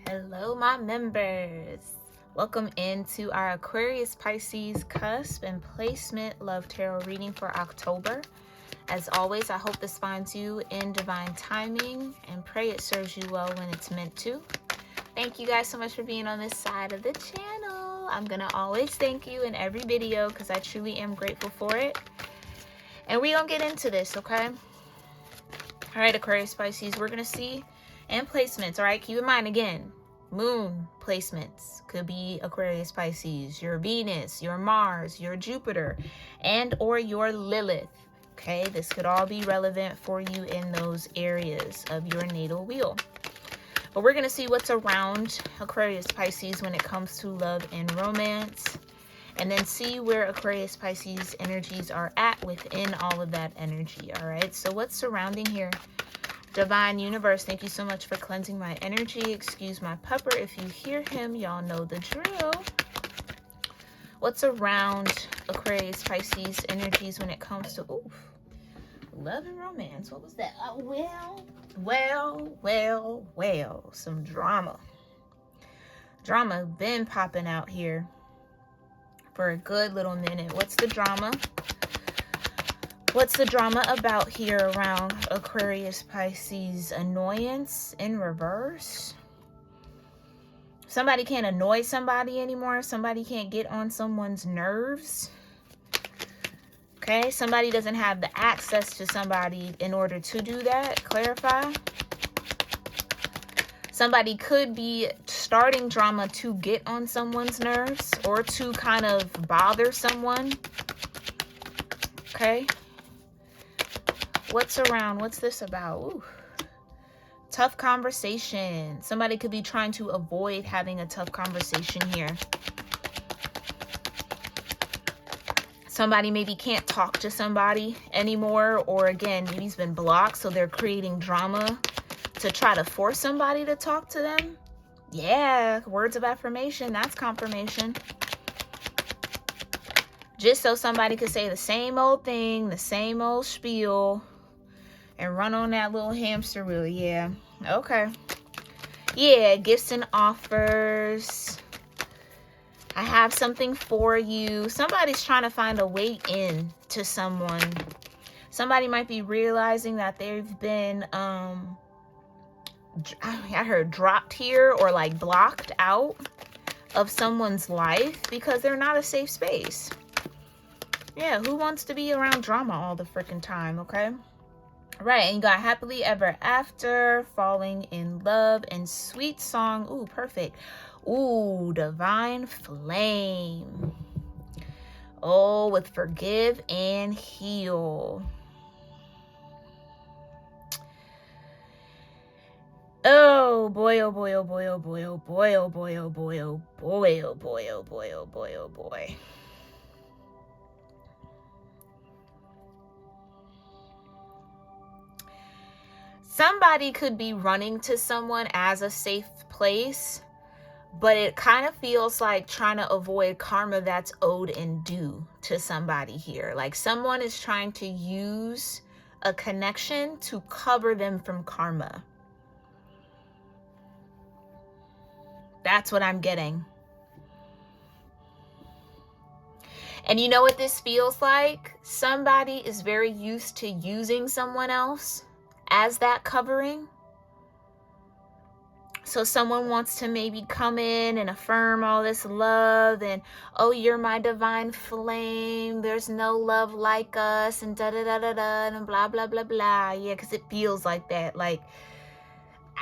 Hello, my members. Welcome into our Aquarius, Pisces, cusp, and placement love tarot reading for October. As always, I hope this finds you in divine timing and pray it serves you well when it's meant to. Thank you guys so much for being on this side of the channel. I'm going to always thank you in every video because I truly am grateful for it. And we're going to get into this, okay? All right, Aquarius, Pisces, we're going to see and placements. All right, keep in mind again, moon placements could be Aquarius, Pisces, your Venus, your Mars, your Jupiter, and or your Lilith. Okay, this could all be relevant for you in those areas of your natal wheel. But we're going to see what's around Aquarius, Pisces when it comes to love and romance, and then see where Aquarius, Pisces energies are at within all of that energy. All right, so what's surrounding here? Divine Universe, thank you so much for cleansing my energy. Excuse my pupper if you hear him. Y'all know the drill. What's around Aquarius, Pisces energies when it comes to love and romance? What was that? Well. Some drama. Drama been popping out here for a good little minute. What's the drama? What's the drama about here around Aquarius, Pisces? Annoyance in reverse. Somebody can't annoy somebody anymore. Somebody can't get on someone's nerves. Okay, somebody doesn't have the access to somebody in order to do that. Clarify. Somebody could be starting drama to get on someone's nerves or to kind of bother someone. Okay. What's around? What's this about? Ooh. Tough conversation. Somebody could be trying to avoid having a tough conversation here. Somebody maybe can't talk to somebody anymore, or again, maybe he's been blocked, so they're creating drama to try to force somebody to talk to them. Yeah, words of affirmation, that's confirmation. Just so somebody could say the same old thing, the same old spiel, and run on that little hamster wheel. Yeah, okay. Yeah, gifts and offers. I have something for you. Somebody's trying to find a way in to someone. Somebody might be realizing that they've been, I heard dropped here or like blocked out of someone's life because they're not a safe space. Yeah, who wants to be around drama all the freaking time, okay? Right, and you got happily ever after, falling in love, and sweet song. Ooh, perfect. Ooh, divine flame. Oh, with forgive and heal. Oh boy, oh boy, oh boy, oh boy, oh boy, oh boy, oh boy, oh boy, oh boy, oh boy, oh boy, oh boy. Somebody could be running to someone as a safe place, but it kind of feels like trying to avoid karma that's owed and due to somebody here. Like someone is trying to use a connection to cover them from karma. That's what I'm getting. And you know what this feels like? Somebody is very used to using someone else as that covering. So someone wants to maybe come in and affirm all this love and, oh, you're my divine flame, there's no love like us, and da-da-da-da-da, and blah, blah, blah, blah. Yeah, because it feels like that. Like,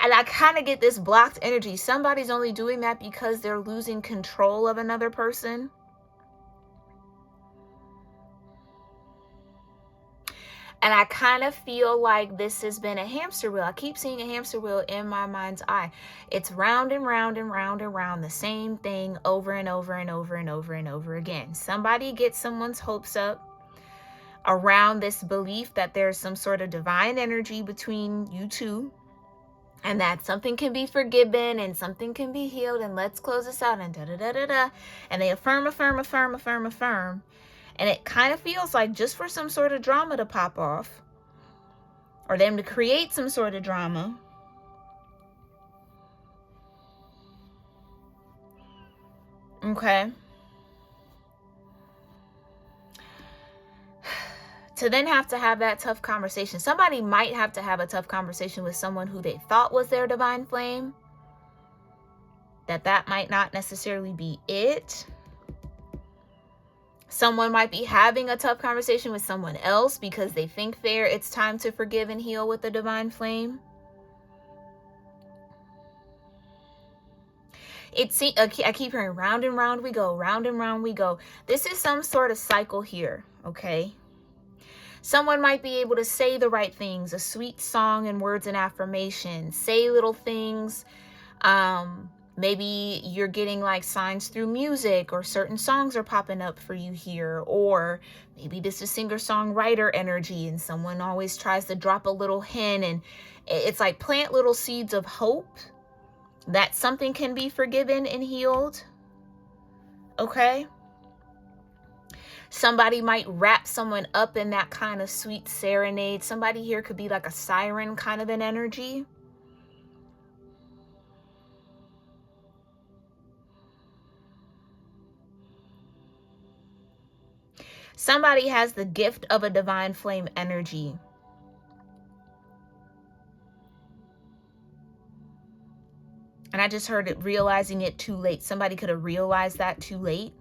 and I kind of get this blocked energy. Somebody's only doing that because they're losing control of another person. And I kind of feel like this has been a hamster wheel. I keep seeing a hamster wheel in my mind's eye. It's round and round and round and round, the same thing over and over and over and over and over again. Somebody gets someone's hopes up around this belief that there's some sort of divine energy between you two, and that something can be forgiven and something can be healed, and let's close this out, and da-da-da-da-da. And they affirm. And it kind of feels like just for some sort of drama to pop off, or them to create some sort of drama, Okay. To then have to have that tough conversation. Somebody might have to have a tough conversation with someone who they thought was their divine flame. That might not necessarily be it. Someone might be having a tough conversation with someone else because they think it's time to forgive and heal with the divine flame. I keep hearing round and round we go, round and round we go. This is some sort of cycle here, okay? Someone might be able to say the right things, a sweet song and words and affirmation, say little things. Maybe you're getting like signs through music, or certain songs are popping up for you here. Or maybe this is singer-songwriter energy and someone always tries to drop a little hint, and it's like plant little seeds of hope that something can be forgiven and healed. Okay? Somebody might wrap someone up in that kind of sweet serenade. Somebody here could be like a siren kind of an energy. Somebody has the gift of a divine flame energy. And I just heard it, realizing it too late. Somebody could have realized that too late.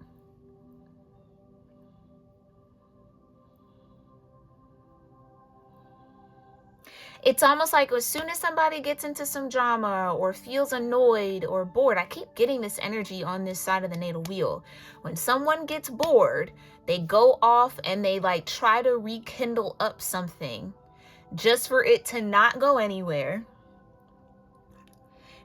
It's almost like as soon as somebody gets into some drama or feels annoyed or bored, I keep getting this energy on this side of the natal wheel. When someone gets bored, they go off and they like try to rekindle up something just for it to not go anywhere.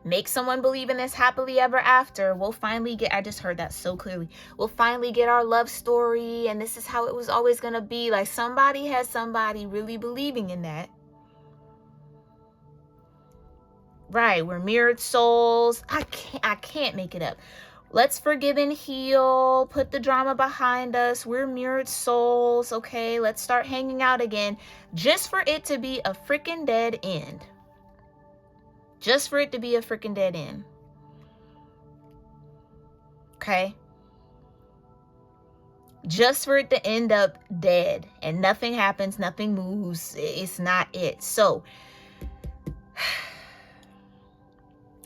Make someone believe in this happily ever after. We'll finally get, I just heard that so clearly. We'll finally get our love story and this is how it was always going to be. Like somebody has somebody really believing in that. Right, we're mirrored souls. I can't make it up. Let's forgive and heal. Put the drama behind us. We're mirrored souls. Okay, let's start hanging out again. Just for it to be a freaking dead end. Just for it to be a freaking dead end. Okay? Just for it to end up dead. And nothing happens, nothing moves. It's not it. So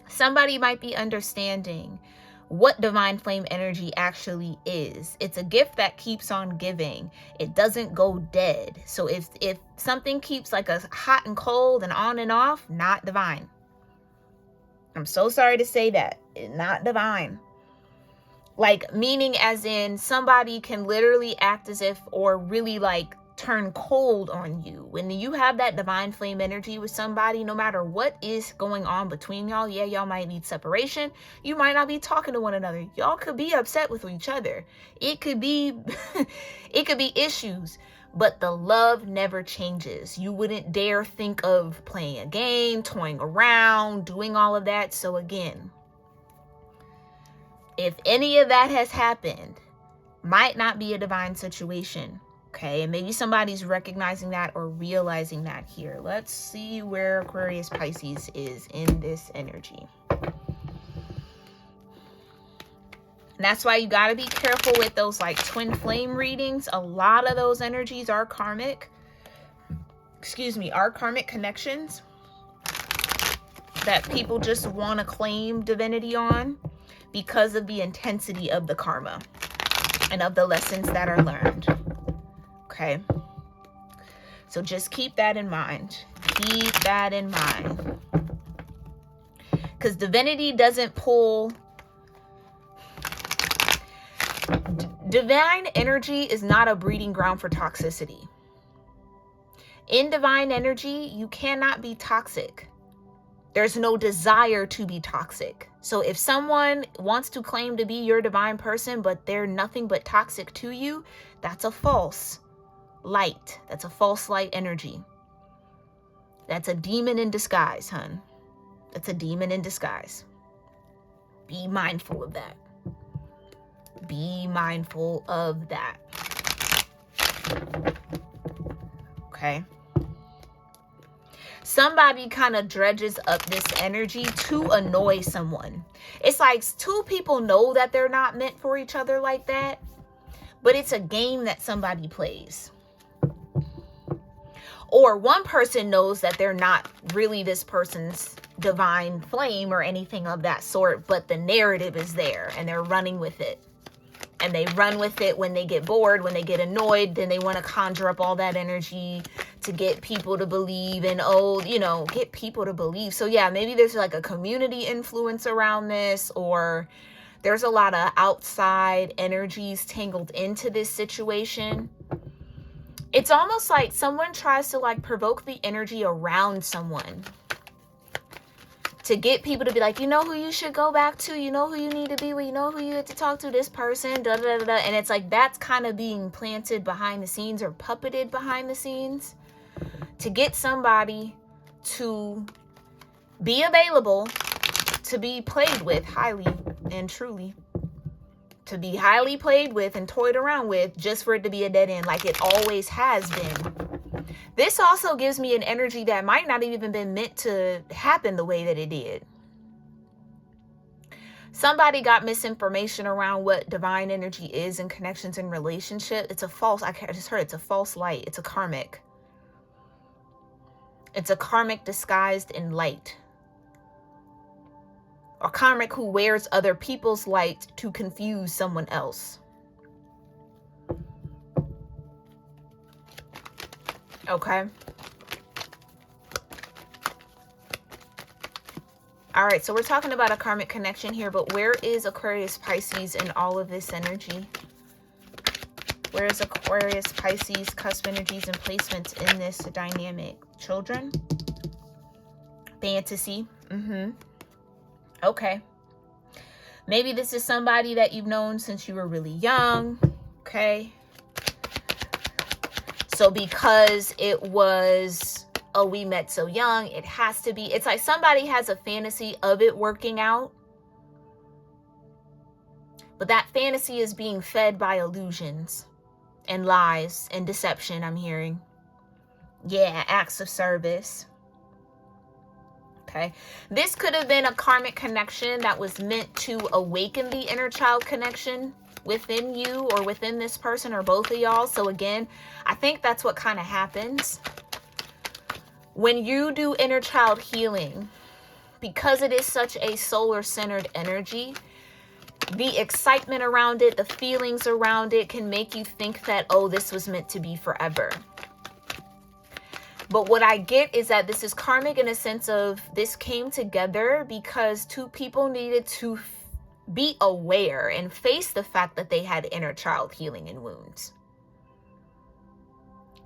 somebody might be understanding what divine flame energy actually is. It's a gift that keeps on giving. It doesn't go dead. So if something keeps like a hot and cold and on and off, not divine. I'm so sorry to say that. It's not divine. Like, meaning as in somebody can literally act as if, or really like turn cold on you. When you have that divine flame energy with somebody, no matter what is going on between y'all, yeah, y'all might need separation. You might not be talking to one another. Y'all could be upset with each other. It could be, it could be issues, but the love never changes. You wouldn't dare think of playing a game, toying around, doing all of that. So again, if any of that has happened, might not be a divine situation. Okay, and maybe somebody's recognizing that or realizing that here. Let's see where Aquarius Pisces is in this energy. And that's why you got to be careful with those like twin flame readings. A lot of those energies are karmic. Are karmic connections that people just want to claim divinity on because of the intensity of the karma and of the lessons that are learned. Okay, so just keep that in mind. Keep that in mind. Because divinity doesn't pull. Divine energy is not a breeding ground for toxicity. In divine energy, you cannot be toxic. There's no desire to be toxic. So if someone wants to claim to be your divine person, but they're nothing but toxic to you, that's a false light. That's a false light energy. That's a demon in disguise, hun. That's a demon in disguise. Be mindful of that. Be mindful of that. Okay. Somebody kind of dredges up this energy to annoy someone. It's like two people know that they're not meant for each other like that, but it's a game that somebody plays. Or one person knows that they're not really this person's divine flame or anything of that sort, but the narrative is there and they're running with it. And they run with it when they get bored, when they get annoyed, then they want to conjure up all that energy to get people to believe and, get people to believe. So yeah, maybe there's like a community influence around this, or there's a lot of outside energies tangled into this situation. It's almost like someone tries to like provoke the energy around someone to get people to be like, you know who you should go back to, you know who you need to be with, you know who you need to talk to, this person, da da da da. And it's like that's kind of being planted behind the scenes or puppeted behind the scenes to get somebody to be available to be played with highly and truly. To be highly played with and toyed around with just for it to be a dead end like it always has been. This also gives me an energy that might not even been meant to happen the way that it did. Somebody got misinformation around what divine energy is and connections in relationship. It's a false, I just heard it's a false light. It's a karmic. It's a karmic disguised in light. Or karmic who wears other people's light to confuse someone else. Okay. All right, so we're talking about a karmic connection here, but where is Aquarius Pisces in all of this energy? Where is Aquarius Pisces cusp energies and placements in this dynamic? Children? Fantasy? Okay. Maybe this is somebody that you've known since you were really young. Okay. So because it was, oh, we met so young, it has to be, it's like somebody has a fantasy of it working out. But that fantasy is being fed by illusions and lies and deception, I'm hearing. Yeah, acts of service. Okay. This could have been a karmic connection that was meant to awaken the inner child connection within you or within this person or both of y'all. So again, I think that's what kind of happens when you do inner child healing, because it is such a solar centered energy. The excitement around it, the feelings around it can make you think that, oh, this was meant to be forever. But what I get is that this is karmic in a sense of this came together because two people needed to be aware and face the fact that they had inner child healing and wounds.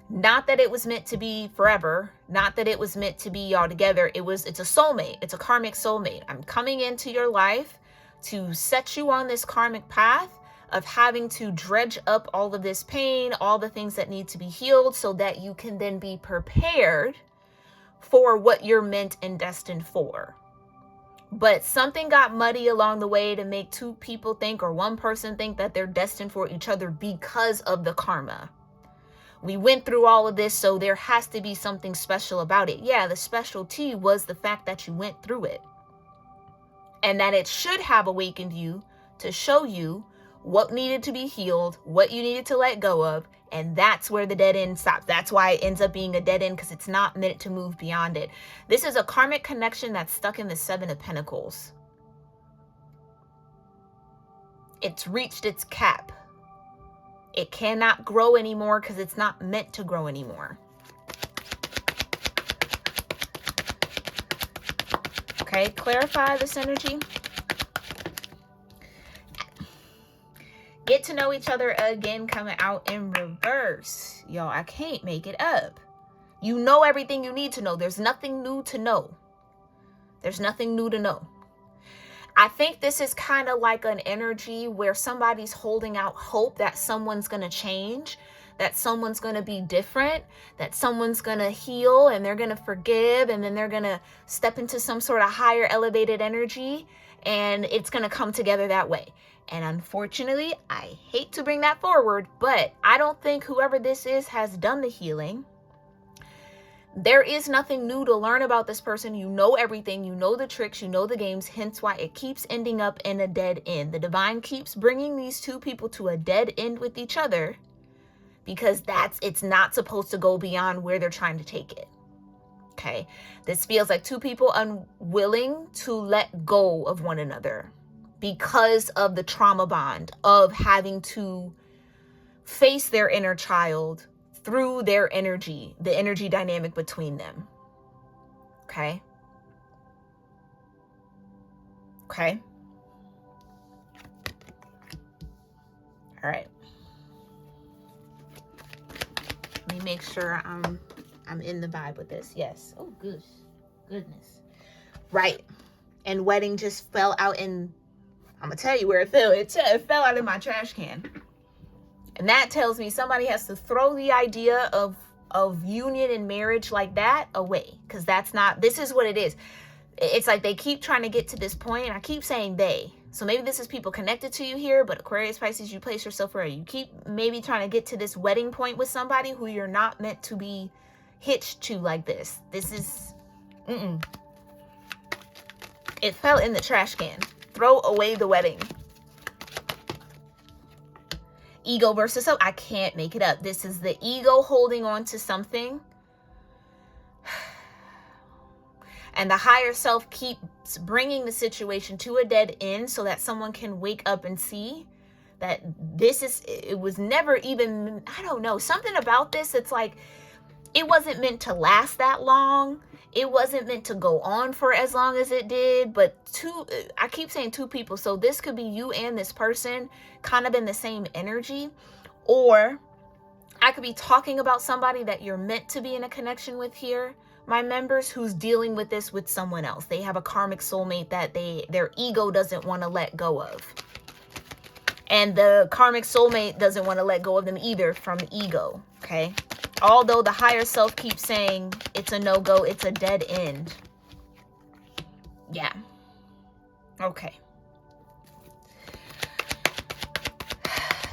Not that it was meant to be forever. Not that it was meant to be y'all together. It's a soulmate. It's a karmic soulmate. I'm coming into your life to set you on this karmic path of having to dredge up all of this pain, all the things that need to be healed so that you can then be prepared for what you're meant and destined for. But something got muddy along the way to make two people think, or one person think, that they're destined for each other because of the karma. We went through all of this, so there has to be something special about it. Yeah, the specialty was the fact that you went through it. And that it should have awakened you to show you what needed to be healed, what you needed to let go of. And that's where the dead end stops. That's why it ends up being a dead end, because it's not meant to move beyond it. This is a karmic connection that's stuck in the Seven of Pentacles. It's reached its cap. It cannot grow anymore because it's not meant to grow anymore. Okay, clarify this energy. Get to know each other again, coming out in reverse. Y'all, I can't make it up. You know everything you need to know. There's nothing new to know. There's nothing new to know. I think this is kind of like an energy where somebody's holding out hope that someone's going to change, that someone's going to be different, that someone's going to heal and they're going to forgive, and then they're going to step into some sort of higher elevated energy, and it's going to come together that way. And unfortunately, I hate to bring that forward, but I don't think whoever this is has done the healing. There is nothing new to learn about this person. You know everything. You know the tricks. You know the games. Hence why it keeps ending up in a dead end. The divine keeps bringing these two people to a dead end with each other because it's not supposed to go beyond where they're trying to take it. Okay. This feels like two people unwilling to let go of one another because of the trauma bond of having to face their inner child through their energy, the energy dynamic between them. Okay. Okay. All right. Let me make sure I'm in the vibe with this. Yes. Oh, goodness. Right. And wedding just fell out in, I'm gonna tell you where it fell. It fell out in my trash can. And that tells me somebody has to throw the idea of union and marriage like that away. Because this is what it is. It's like they keep trying to get to this point. And I keep saying they. So maybe this is people connected to you here. But Aquarius, Pisces, you place yourself where you keep maybe trying to get to this wedding point with somebody who you're not meant to be hitched to like this. This is, It fell in the trash can. Throw away the wedding. Ego versus self. I can't make it up. This is the ego holding on to something. And the higher self keeps bringing the situation to a dead end so that someone can wake up and see that it was never even, I don't know, something about this. It's like, it wasn't meant to last that long. It wasn't meant to go on for as long as it did. But I keep saying two people. So this could be you and this person kind of in the same energy. Or I could be talking about somebody that you're meant to be in a connection with here, my members, who's dealing with this with someone else. They have a karmic soulmate that their ego doesn't want to let go of. And the karmic soulmate doesn't want to let go of them either from ego. Okay. Although the higher self keeps saying it's a no-go, it's a dead end. Yeah. Okay.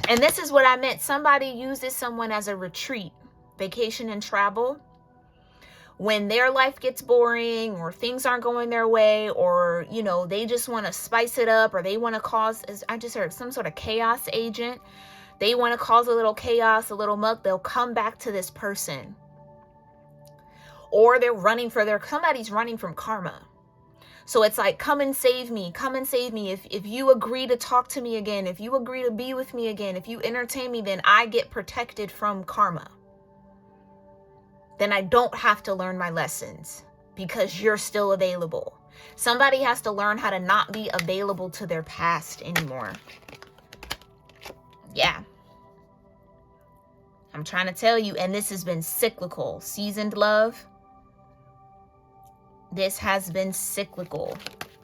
And this is what I meant. Somebody uses someone as a retreat, vacation and travel. When their life gets boring or things aren't going their way, or, they just want to spice it up, or they want to cause, as I just heard, some sort of chaos agent. They want to cause a little chaos, a little muck. They'll come back to this person. Or somebody's running from karma. So it's like, come and save me. Come and save me. If you agree to talk to me again, if you agree to be with me again, if you entertain me, then I get protected from karma. Then I don't have to learn my lessons because you're still available. Somebody has to learn how to not be available to their past anymore. Yeah. I'm trying to tell you, and this has been cyclical. Seasoned love. This has been cyclical.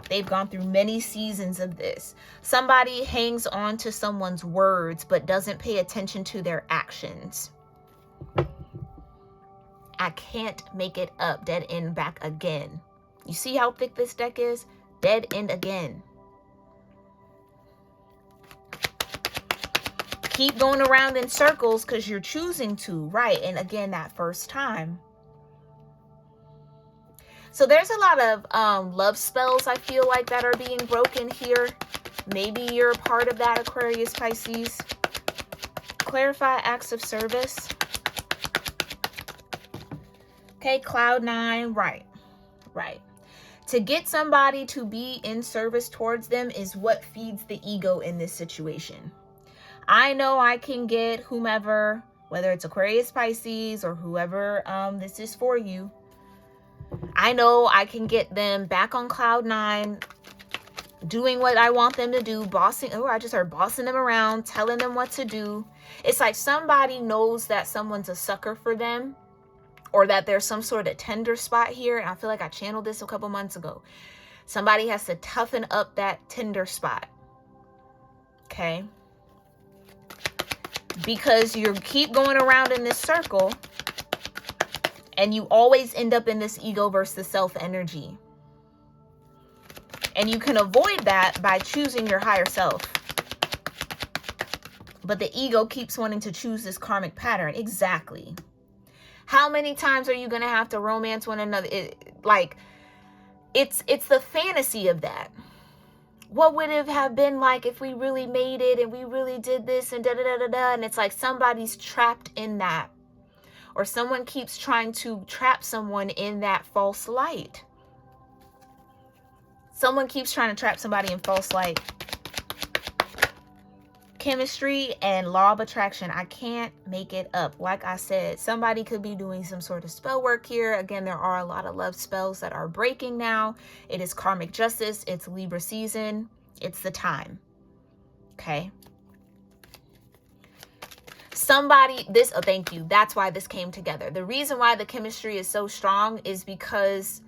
They've gone through many seasons of this. Somebody hangs on to someone's words, but doesn't pay attention to their actions. I can't make it up. Dead end back again. You see how thick this deck is? Dead end again. Keep going around in circles because you're choosing to, right? And again, that first time. So there's a lot of love spells, I feel like, that are being broken here. Maybe you're a part of that, Aquarius, Pisces. Clarify acts of service. Okay, cloud 9, right. To get somebody to be in service towards them is what feeds the ego in this situation. I know I can get whomever, whether it's Aquarius, Pisces, or whoever this is for you. I know I can get them back on cloud 9, doing what I want them to do, bossing them around, telling them what to do. It's like somebody knows that someone's a sucker for them, or that there's some sort of tender spot here. And I feel like I channeled this a couple months ago. Somebody has to toughen up that tender spot. Okay? Because you keep going around in this circle and you always end up in this ego versus self energy. And you can avoid that by choosing your higher self. But the ego keeps wanting to choose this karmic pattern. Exactly. How many times are you going to have to romance one another? It's the fantasy of that. What would it have been like if we really made it and we really did this and da-da-da-da-da? And it's like somebody's trapped in that. Or someone keeps trying to trap someone in that false light. Someone keeps trying to trap somebody in false light. Chemistry and law of attraction. I can't make it up. Like I said, somebody could be doing some sort of spell work here. Again, there are a lot of love spells that are breaking now. It is karmic justice. It's Libra season. It's the time. Okay. Thank you. That's why this came together. The reason why the chemistry is so strong is because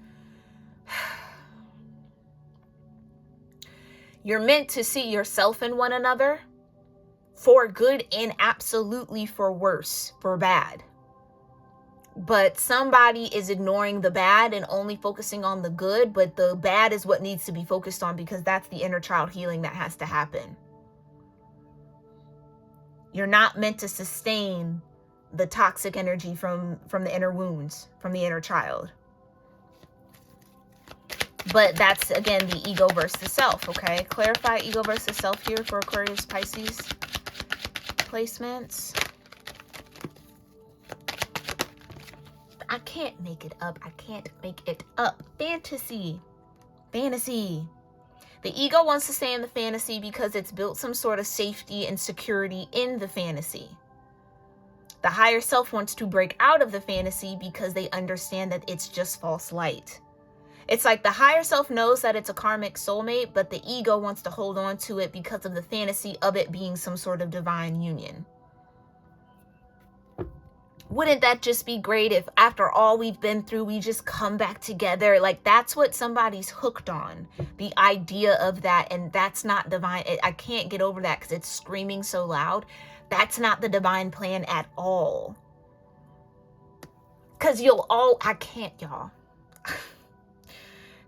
you're meant to see yourself in one another. For good and absolutely for worse, for bad. But somebody is ignoring the bad and only focusing on the good, but the bad is what needs to be focused on because that's the inner child healing that has to happen. You're not meant to sustain the toxic energy from the inner wounds, from the inner child. But that's, again, the ego versus self, okay? Clarify ego versus self here for Aquarius, Pisces placements. I can't make it up. I can't make it up. Fantasy. The ego wants to stay in the fantasy because it's built some sort of safety and security in the fantasy. The higher self wants to break out of the fantasy because they understand that it's just false light. It's like the higher self knows that it's a karmic soulmate, but the ego wants to hold on to it because of the fantasy of it being some sort of divine union. Wouldn't that just be great if after all we've been through, we just come back together? Like, that's what somebody's hooked on, the idea of that. And that's not divine. I can't get over that because it's screaming so loud. That's not the divine plan at all. Because I can't, y'all.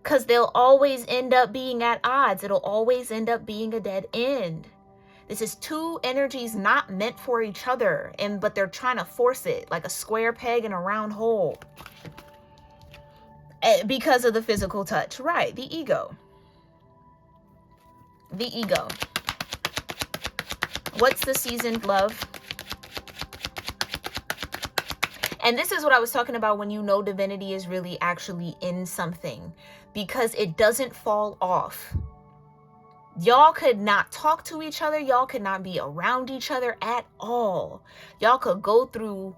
Because they'll always end up being at odds. It'll always end up being a dead end. This is two energies not meant for each other, but they're trying to force it like a square peg in a round hole. Because of the physical touch. Right, the ego. The ego. What's the seasoned love? And this is what I was talking about when you know divinity is really actually in something. Because it doesn't fall off. Y'all could not talk to each other. Y'all could not be around each other at all. Y'all could go through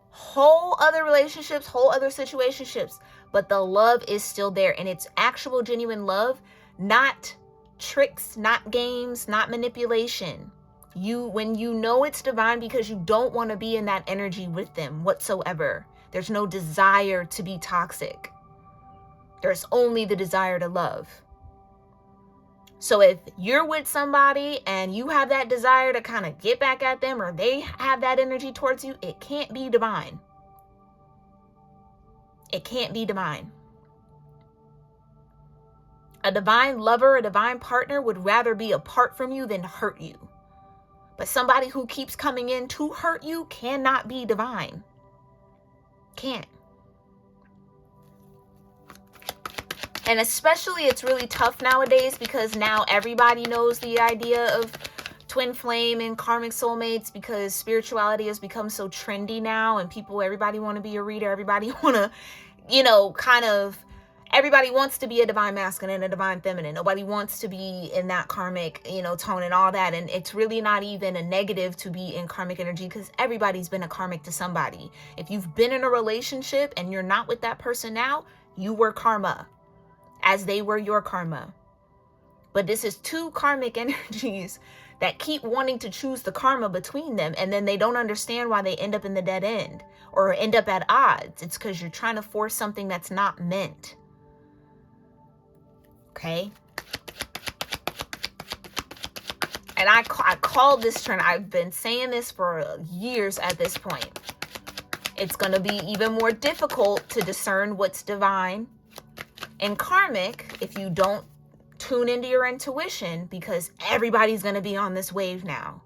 whole other relationships, whole other situationships, but the love is still there. And it's actual genuine love, not tricks, not games, not manipulation. When you know it's divine because you don't want to be in that energy with them whatsoever. There's no desire to be toxic. There's only the desire to love. So if you're with somebody and you have that desire to kind of get back at them, or they have that energy towards you, it can't be divine. It can't be divine. A divine lover, a divine partner would rather be apart from you than hurt you. But somebody who keeps coming in to hurt you cannot be divine. Can't. And especially it's really tough nowadays because now everybody knows the idea of twin flame and karmic soulmates because spirituality has become so trendy now, and everybody want to be a reader. Everybody want to, everybody wants to be a divine masculine and a divine feminine. Nobody wants to be in that karmic, tone and all that. And it's really not even a negative to be in karmic energy because everybody's been a karmic to somebody. If you've been in a relationship and you're not with that person now, you were karma. As they were your karma. But this is two karmic energies that keep wanting to choose the karma between them, and then they don't understand why they end up in the dead end or end up at odds. It's because you're trying to force something that's not meant. Okay? And I call this trend. I've been saying this for years at this point. It's going to be even more difficult to discern what's divine and karmic if you don't tune into your intuition, because everybody's going to be on this wave now.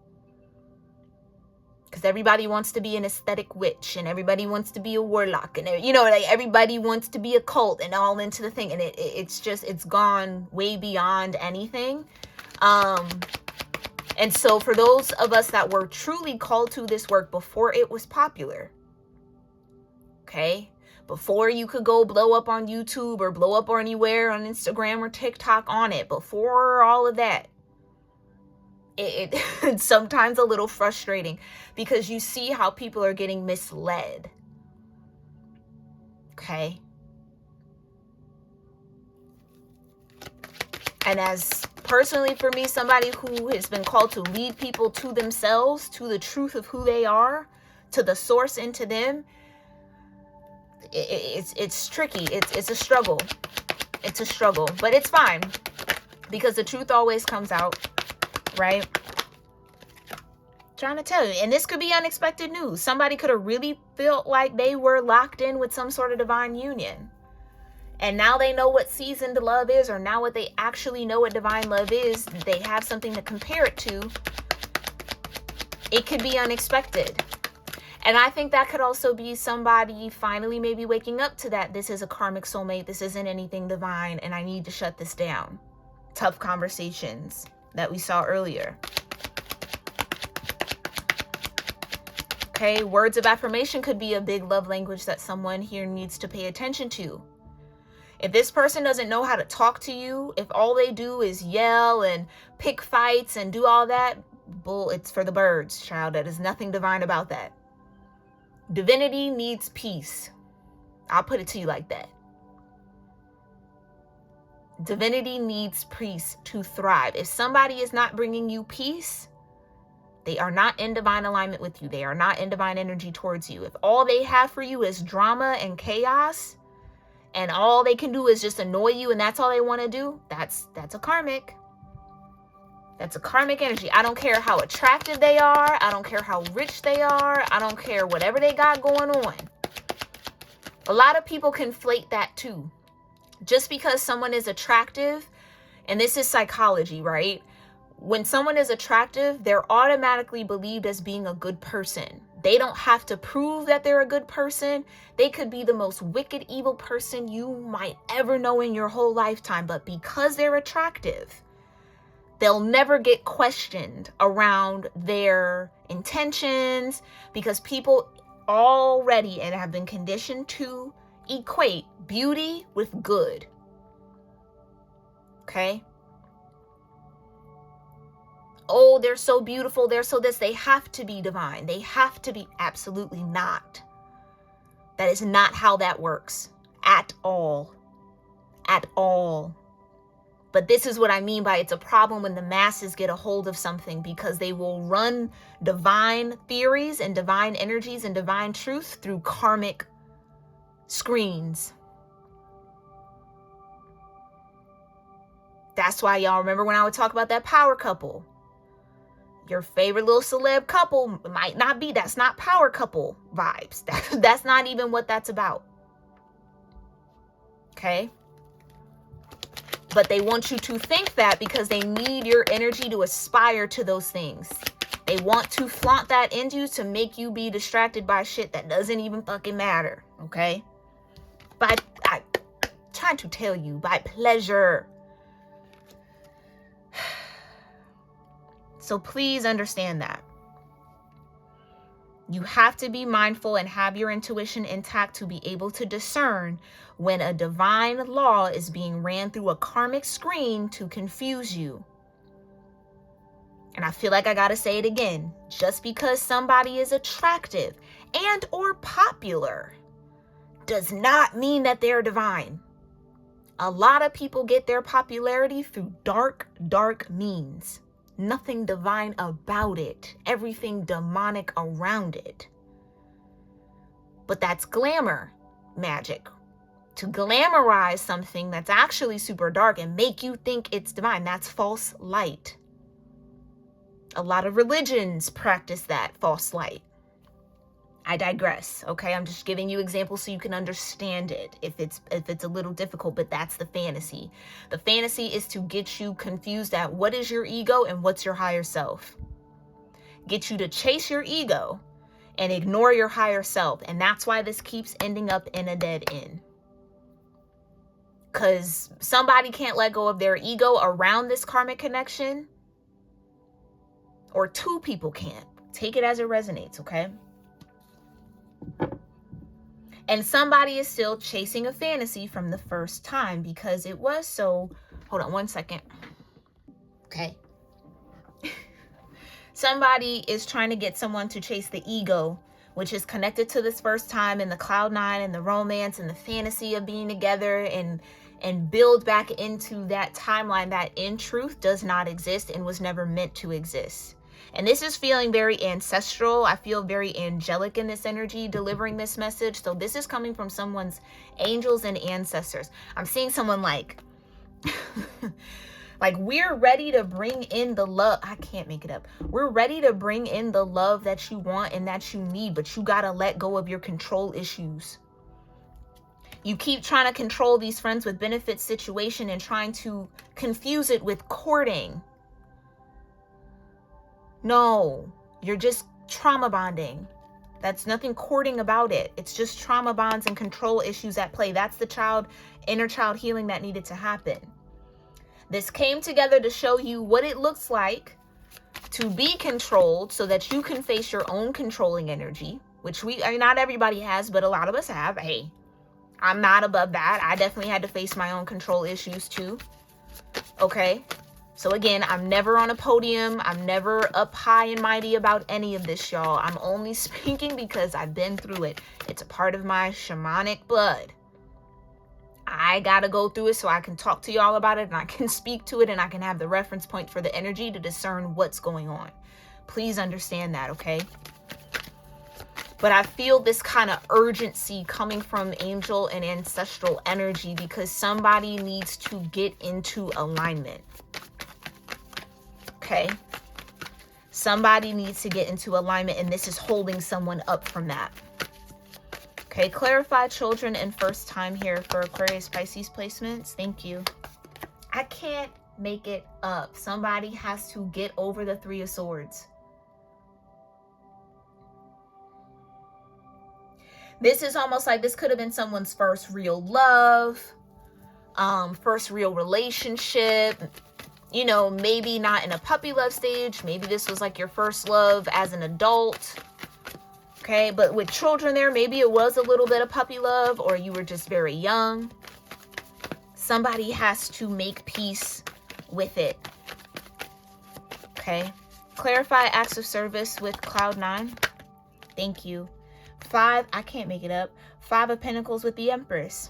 Because everybody wants to be an aesthetic witch, and everybody wants to be a warlock, and you know, like everybody wants to be a cult and all into the thing, and it's gone way beyond anything. And so for those of us that were truly called to this work before it was popular, okay, before you could go blow up on YouTube or blow up or anywhere on Instagram or TikTok on it, before all of that, it's sometimes a little frustrating because you see how people are getting misled. Okay. And as personally for me, somebody who has been called to lead people to themselves, to the truth of who they are, to the source into them, it's tricky. It's a struggle. It's a struggle, but it's fine because the truth always comes out. Right? Trying to tell you. And this could be unexpected news. Somebody could have really felt like they were locked in with some sort of divine union. And now they know what seasoned love is, or now what they actually know what divine love is. They have something to compare it to. It could be unexpected. And I think that could also be somebody finally maybe waking up to that. This is a karmic soulmate. This isn't anything divine. And I need to shut this down. Tough conversations that we saw earlier. Okay, words of affirmation could be a big love language that someone here needs to pay attention to. If this person doesn't know how to talk to you, if all they do is yell and pick fights and do all that, bull, it's for the birds, child. That is nothing divine about that. Divinity needs peace. I'll put it to you like that. Divinity needs peace to thrive. If somebody is not bringing you peace, they are not in divine alignment with you. They are not in divine energy towards you. If all they have for you is drama and chaos, and all they can do is just annoy you, and that's all they want to do, that's a karmic. That's a karmic energy. I don't care how attractive they are. I don't care how rich they are. I don't care whatever they got going on. A lot of people conflate that too. Just because someone is attractive, and this is psychology, right? When someone is attractive, they're automatically believed as being a good person. They don't have to prove that they're a good person. They could be the most wicked, evil person you might ever know in your whole lifetime. But because they're attractive, they'll never get questioned around their intentions, because people already and have been conditioned to equate beauty with good. Okay? Oh, they're so beautiful. They're so this. They have to be divine. They have to be. Absolutely not. That is not how that works. At all. At all. But this is what I mean by it's a problem when the masses get a hold of something, because they will run divine theories and divine energies and divine truth through karmic screens. That's why y'all remember when I would talk about that power couple. Your favorite little celeb couple might not be, that's not power couple vibes. That's not even what that's about. Okay? But they want you to think that because they need your energy to aspire to those things. They want to flaunt that into you to make you be distracted by shit that doesn't even fucking matter. Okay? I'm trying to tell you, by pleasure. So please understand that. You have to be mindful and have your intuition intact to be able to discern when a divine law is being ran through a karmic screen to confuse you. And I feel like I gotta say it again. Just because somebody is attractive and or popular does not mean that they're divine. A lot of people get their popularity through dark means. Nothing divine about it. Everything demonic around it. But that's glamour magic. To glamorize something that's actually super dark and make you think it's divine, that's false light. A lot of religions practice that false light. I digress, okay? I'm just giving you examples so you can understand it if it's a little difficult, but that's the fantasy. The fantasy is to get you confused at what is your ego and what's your higher self. get you to chase your ego and ignore your higher self. And that's why this keeps ending up in a dead end. Because somebody can't let go of their ego around this karmic connection. Or two people can't. Take it as it resonates, okay? And somebody is still chasing a fantasy from the first time because it was so... Hold on one second. Okay. Somebody is trying to get someone to chase the ego, which is connected to this first time and the cloud nine and the romance and the fantasy of being together and build back into that timeline that in truth does not exist and was never meant to exist. And this is feeling very ancestral. I feel very angelic in this energy delivering this message. So this is coming from someone's angels and ancestors. I'm seeing someone like like we're ready to bring in the love. I can't make it up. We're ready to bring in the love that you want and that you need, but you got to let go of your control issues. You keep trying to control these friends with benefits situation and trying to confuse it with courting. No, you're just trauma bonding. That's nothing courting about it. It's just trauma bonds and control issues at play. That's the inner child healing that needed to happen. This came together to show you what it looks like to be controlled so that you can face your own controlling energy, which not everybody has, but a lot of us have. Hey, I'm not above that. I definitely had to face my own control issues too. Okay. So again, I'm never on a podium. I'm never up high and mighty about any of this, y'all. I'm only speaking because I've been through it. It's a part of my shamanic blood. I gotta go through it so I can talk to y'all about it and I can speak to it and I can have the reference point for the energy to discern what's going on. Please understand that, okay? But I feel this kind of urgency coming from angel and ancestral energy because somebody needs to get into alignment. Okay? Somebody needs to get into alignment and this is holding someone up from that. Okay, clarify children and first time here for Aquarius Pisces placements. Thank you. I can't make it up. Somebody has to get over the Three of Swords. This is almost like this could have been someone's first real love, first real relationship. You know, maybe not in a puppy love stage. Maybe this was like your first love as an adult. Okay, but with children there, maybe it was a little bit of puppy love or you were just very young. Somebody has to make peace with it. Okay, clarify acts of service with Cloud 9. Thank you. 5, I can't make it up. 5 of Pentacles with the Empress.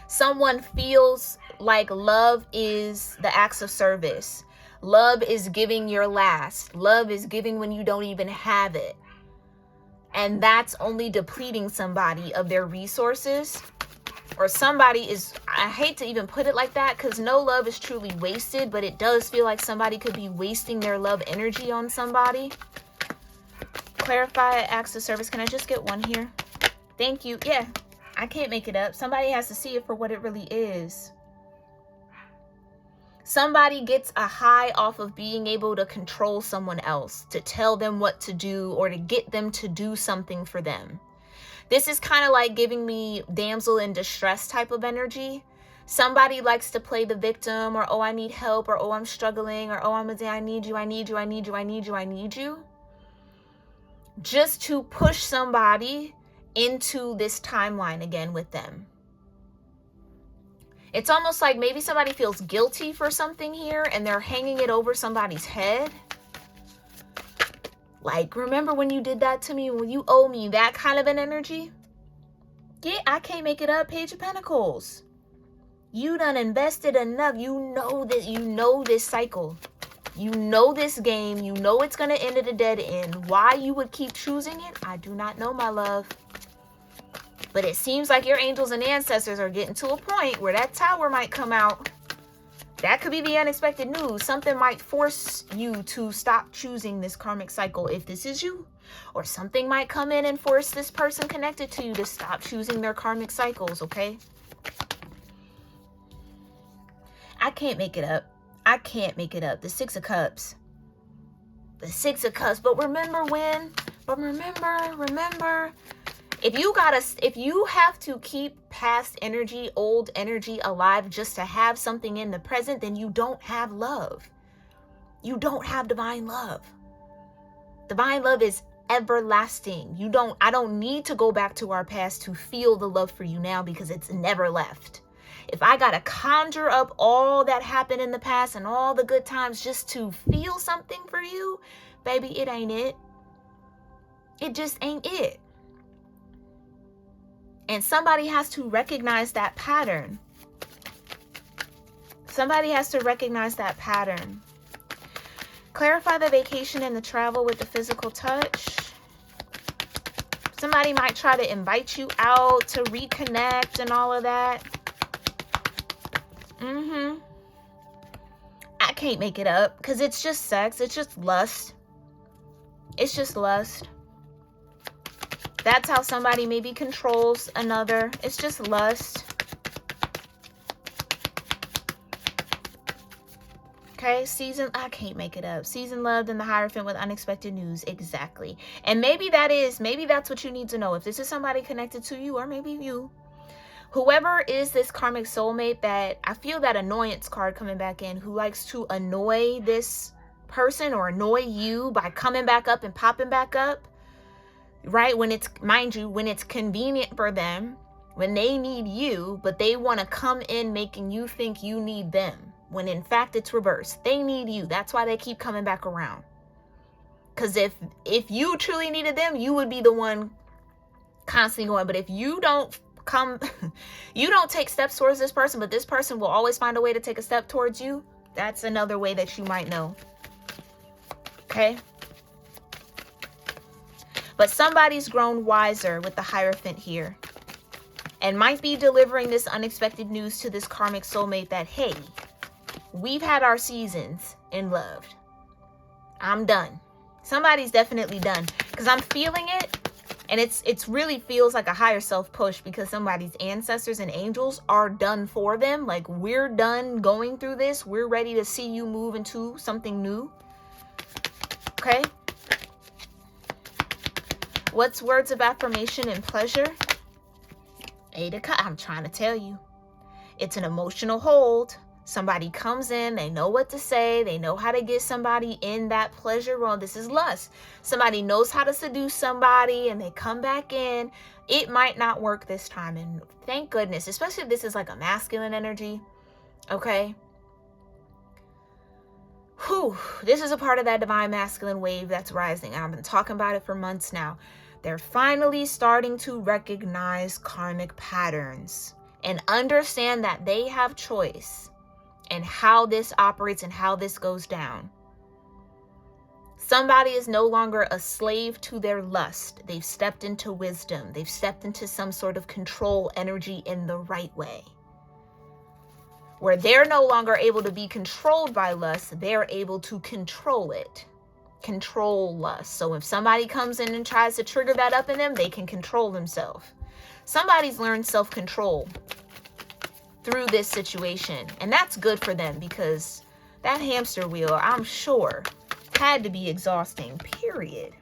Someone feels like love is the acts of service. Love is giving your last. Love is giving when you don't even have it. And that's only depleting somebody of their resources. Or somebody is, I hate to even put it like that because no love is truly wasted, but it does feel like somebody could be wasting their love energy on somebody. Clarify acts of service. Can I just get one here? Thank you. Yeah, I can't make it up. Somebody has to see it for what it really is. Somebody gets a high off of being able to control someone else, to tell them what to do or to get them to do something for them. This is kind of like giving me damsel in distress type of energy. Somebody likes to play the victim or, oh, I need help or, oh, I'm struggling or, oh, I need you, I need you, I need you, I need you, I need you. Just to push somebody into this timeline again with them. It's almost like maybe somebody feels guilty for something here and they're hanging it over somebody's head. Like, remember when you did that to me? Well, you owe me, that kind of an energy. Yeah, I can't make it up. Page of Pentacles. You done invested enough. You know that you know this cycle. You know this game. You know it's going to end at a dead end. Why you would keep choosing it, I do not know, my love. But it seems like your angels and ancestors are getting to a point where that tower might come out. That could be the unexpected news. Something might force you to stop choosing this karmic cycle if this is you. Or something might come in and force this person connected to you to stop choosing their karmic cycles, okay? I can't make it up. I can't make it up. The 6 of Cups. The Six of Cups. But remember when? But remember. If you have to keep past energy, old energy alive just to have something in the present, then you don't have love. You don't have divine love. Divine love is everlasting. I don't need to go back to our past to feel the love for you now, because it's never left. If I gotta conjure up all that happened in the past and all the good times just to feel something for you, baby, it ain't it. It just ain't it. And somebody has to recognize that pattern. Somebody has to recognize that pattern. Clarify the vacation and the travel with the physical touch. Somebody might try to invite you out to reconnect and all of that. I can't make it up, because it's just sex. It's just lust. It's just lust. That's how somebody maybe controls another. It's just lust. Okay, I can't make it up. Season loved and the Hierophant with unexpected news. Exactly. And maybe that's what you need to know. If this is somebody connected to you, or maybe you, whoever is this karmic soulmate, that I feel that annoyance card coming back in, who likes to annoy this person or annoy you by coming back up and popping back up, right? When it's, mind you, when it's convenient for them, when they need you, but they want to come in making you think you need them. When in fact it's reversed. They need you. That's why they keep coming back around. Because if you truly needed them, you would be the one constantly going. But if you don't you don't take steps towards this person, but this person will always find a way to take a step towards you, that's another way that you might know. Okay? But somebody's grown wiser with the Hierophant here, and might be delivering this unexpected news to this karmic soulmate that, hey, we've had our seasons in love. I'm done. Somebody's definitely done, because I'm feeling it, and it's really feels like a higher self push, because somebody's ancestors and angels are done for them. Like, we're done going through this. We're ready to see you move into something new. Okay? What's words of affirmation and pleasure? I'm trying to tell you. It's an emotional hold. Somebody comes in, they know what to say, they know how to get somebody in that pleasure realm. This is lust. Somebody knows how to seduce somebody, and they come back in. It might not work this time, and thank goodness, especially if this is like a masculine energy. Okay? Whew, this is a part of that divine masculine wave that's rising. I've been talking about it for months now. They're finally starting to recognize karmic patterns and understand that they have choice and how this operates and how this goes down. Somebody is no longer a slave to their lust. They've stepped into wisdom. They've stepped into some sort of control energy in the right way, where they're no longer able to be controlled by lust. They're able to control it. Control lust. So if somebody comes in and tries to trigger that up in them, they can control themselves. Somebody's learned self-control through this situation, and that's good for them, because that hamster wheel, I'm sure, had to be exhausting, period.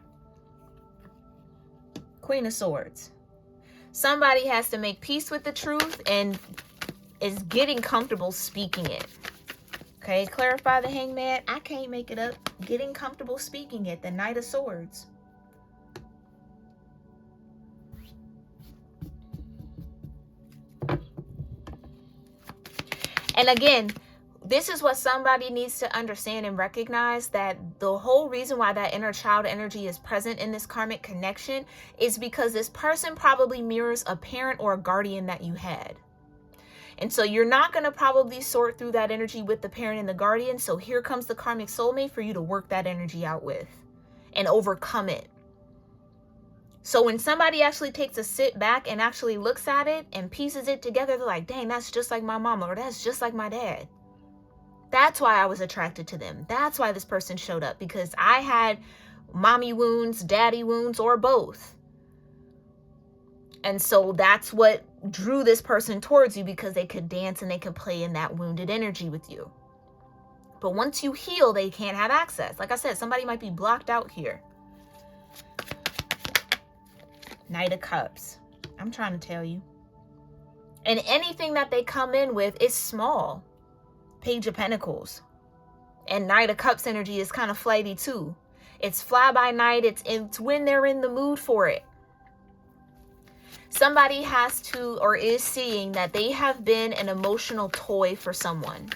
Queen of Swords. Somebody has to make peace with the truth and is getting comfortable speaking it. Okay, clarify the Hangman. I can't make it up. Getting comfortable speaking it. The Knight of Swords. And again, this is what somebody needs to understand and recognize, that the whole reason why that inner child energy is present in this karmic connection is because this person probably mirrors a parent or a guardian that you had. And so you're not going to probably sort through that energy with the parent and the guardian. So here comes the karmic soulmate for you to work that energy out with and overcome it. So when somebody actually takes a sit back and actually looks at it and pieces it together, they're like, dang, that's just like my mama, or that's just like my dad. That's why I was attracted to them. That's why this person showed up, because I had mommy wounds, daddy wounds, or both. And so that's what drew this person towards you, because they could dance and they could play in that wounded energy with you. But once you heal, they can't have access. Like I said, somebody might be blocked out here. Knight of Cups. I'm trying to tell you. And anything that they come in with is small. Page of Pentacles. And Knight of Cups energy is kind of flighty too. It's fly by night. It's when they're in the mood for it. Somebody has to or is seeing that they have been an emotional toy for someone.